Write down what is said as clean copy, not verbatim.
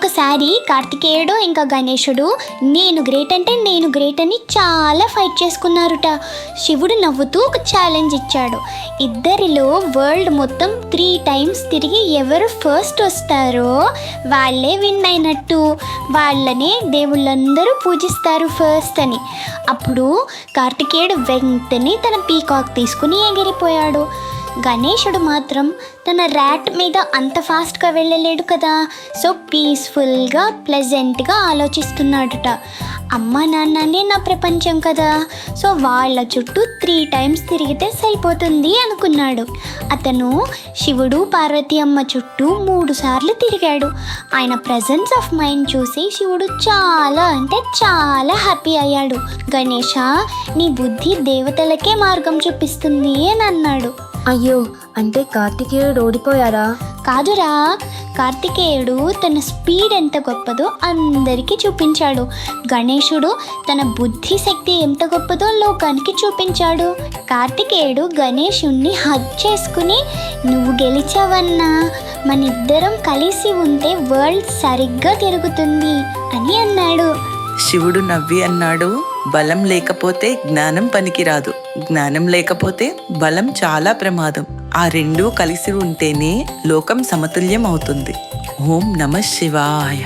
ఒకసారి కార్తికేయుడు ఇంకా గణేశుడు నేను గ్రేట్ అంటే నేను గ్రేట్ అని చాలా ఫైట్ చేసుకున్నారుట. శివుడు నవ్వుతూ ఒక ఛాలెంజ్ ఇచ్చాడు. ఇద్దరిలో వరల్డ్ మొత్తం 3 times తిరిగి ఎవరు ఫస్ట్ వస్తారో వాళ్ళే విన్ అయినట్టు, వాళ్ళనే దేవుళ్ళందరూ పూజిస్తారు ఫస్ట్ అని. అప్పుడు కార్తికేయుడు వెంటనే తన పీకాక్ తీసుకుని ఎగిరిపోయాడు. గణేశుడు మాత్రం తన ర్యాట్ మీద అంత ఫాస్ట్గా వెళ్ళలేడు కదా, సో పీస్ఫుల్గా ప్లెజెంట్గా ఆలోచిస్తున్నాడుట. అమ్మ నాన్ననే నా ప్రపంచం కదా, సో వాళ్ళ చుట్టూ 3 times తిరిగితే సరిపోతుంది అనుకున్నాడు. అతను శివుడు పార్వతి అమ్మ చుట్టూ 3 సార్లు తిరిగాడు. ఆయన ప్రెజెన్స్ ఆఫ్ మైండ్ చూసి శివుడు చాలా అంటే చాలా హ్యాపీ అయ్యాడు. గణేష, నీ బుద్ధి దేవతలకే మార్గం చూపిస్తుంది అని అన్నాడు. అయ్యో, అంటే కార్తికేయుడు ఓడిపోయారా? కాదురా, కార్తికేయుడు తన స్పీడ్ ఎంత గొప్పదో అందరికీ చూపించాడు. గణేశుడు తన బుద్ధి శక్తి ఎంత గొప్పదో లోకానికి చూపించాడు. కార్తికేయుడు గణేశుణ్ణి హగ్ చేసుకుని నువ్వు గెలిచావన్నా, మనిద్దరం కలిసి ఉంటే వరల్డ్ సరిగ్గా తిరుగుతుంది అని అన్నాడు. శివుడు నవ్వి అన్నాడు, బలం లేకపోతే జ్ఞానం పనికిరాదు, జ్ఞానం లేకపోతే బలం చాలా ప్రమాదం. ఆ రెండూ కలిసి ఉంటేనే లోకం సమతుల్యం అవుతుంది. ఓం నమః శివాయ.